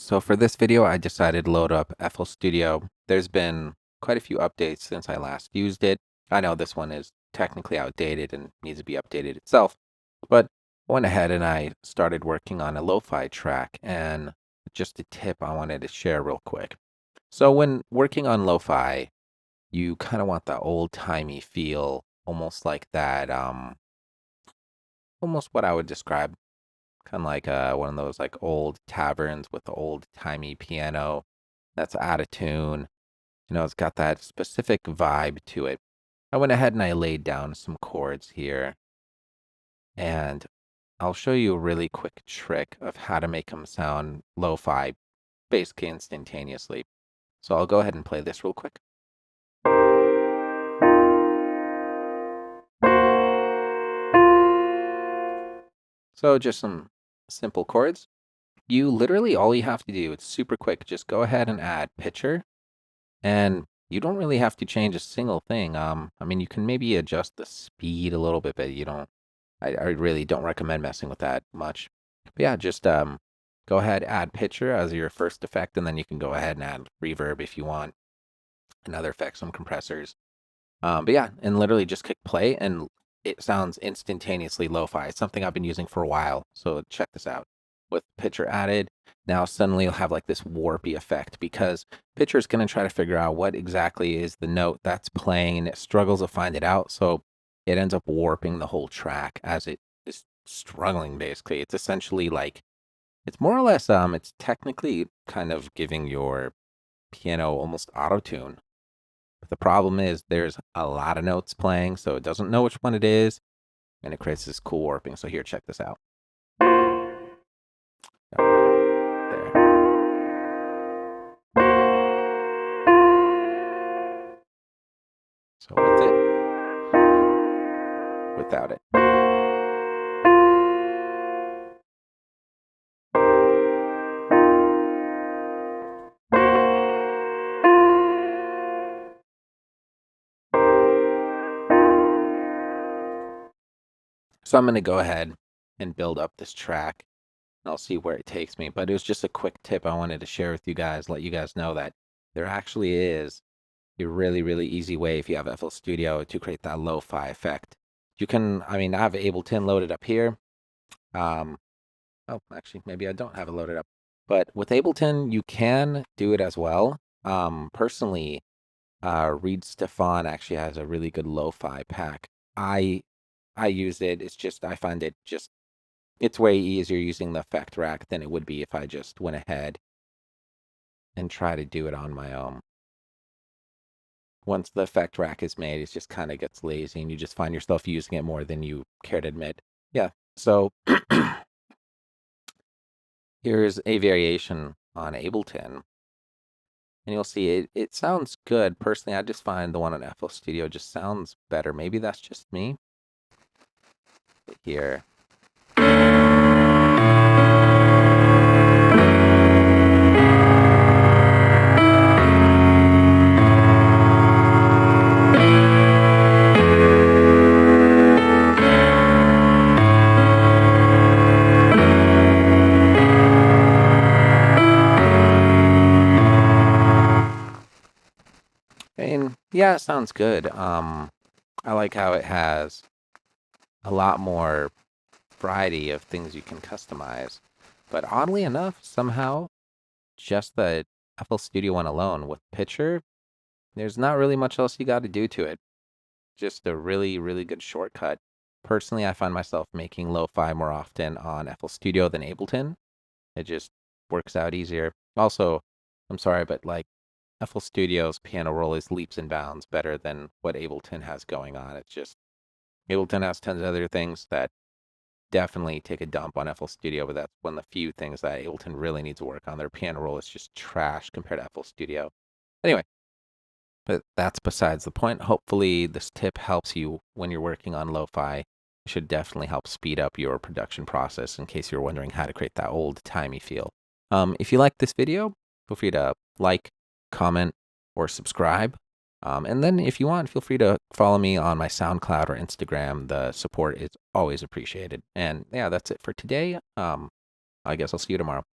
So for this video, I decided to load up FL Studio. There's been quite a few updates since I last used it. I know this one is technically outdated and needs to be updated itself, but I went ahead and I started working on a lo-fi track, and just a tip I wanted to share real quick. So when working on lo-fi, you kind of want that old-timey feel, almost like that, almost what I would describe kind of like one of those like old taverns with the old timey piano that's out of tune. It's got that specific vibe to it. I went ahead and I laid down some chords here, and I'll show you a really quick trick of how to make them sound lo-fi basically instantaneously. So I'll go ahead and play this real quick. So just some simple chords. You literally, all you have to do, it's super quick, just go ahead and add pitcher, and you don't really have to change a single thing. I mean, you can maybe adjust the speed a little bit, but you don't. I really don't recommend messing with that much. But yeah, just go ahead, add pitcher as your first effect, and then you can go ahead and add reverb if you want, and other effects, some compressors. But yeah, and literally just click play, and it sounds instantaneously lo-fi. It's something I've been using for a while, so check this out. With pitcher added, now suddenly you'll have like this warpy effect, because pitcher is going to try to figure out what exactly is the note that's playing, and it struggles to find it out, so it ends up warping the whole track as it is struggling. Basically, it's essentially like, it's more or less it's technically kind of giving your piano almost auto tune. But the problem is there's a lot of notes playing, so it doesn't know which one it is, and it creates this cool warping. So here, check this out. There. So with it, without it. So I'm going to go ahead and build up this track, and I'll see where it takes me. But it was just a quick tip I wanted to share with you guys, let you guys know that there actually is a really, really easy way, if you have FL Studio, to create that lo-fi effect. You can, I mean, I have Ableton loaded up here. Oh, actually, maybe I don't have it loaded up. But with Ableton, you can do it as well. Personally, Reed Stefan actually has a really good lo-fi pack. I use it. It's just, I find it just, it's way easier using the effect rack than it would be if I just went ahead and try to do it on my own. Once the effect rack is made, it just kind of gets lazy, and you just find yourself using it more than you care to admit. Yeah, so here's a variation on Ableton, and you'll see it sounds good. Personally, I just find the one on FL Studio just sounds better. Maybe that's just me. But here. And yeah, it sounds good. I like how it has a lot more variety of things you can customize. But oddly enough, somehow, just the FL Studio one alone with Pitcher, there's not really much else you got to do to it. Just a really, really good shortcut. Personally, I find myself making lo-fi more often on FL Studio than Ableton. It just works out easier. Also, I'm sorry, but like FL Studio's piano roll is leaps and bounds better than what Ableton has going on. It's just, Ableton has tons of other things that definitely take a dump on FL Studio, but that's one of the few things that Ableton really needs to work on. Their piano roll is just trash compared to FL Studio. Anyway, but that's besides the point. Hopefully this tip helps you when you're working on lo-fi. It should definitely help speed up your production process, in case you're wondering how to create that old-timey feel. If you like this video, feel free to like, comment, or subscribe. And then if you want, feel free to follow me on my SoundCloud or Instagram. The support is always appreciated. And yeah, that's it for today. I guess I'll see you tomorrow.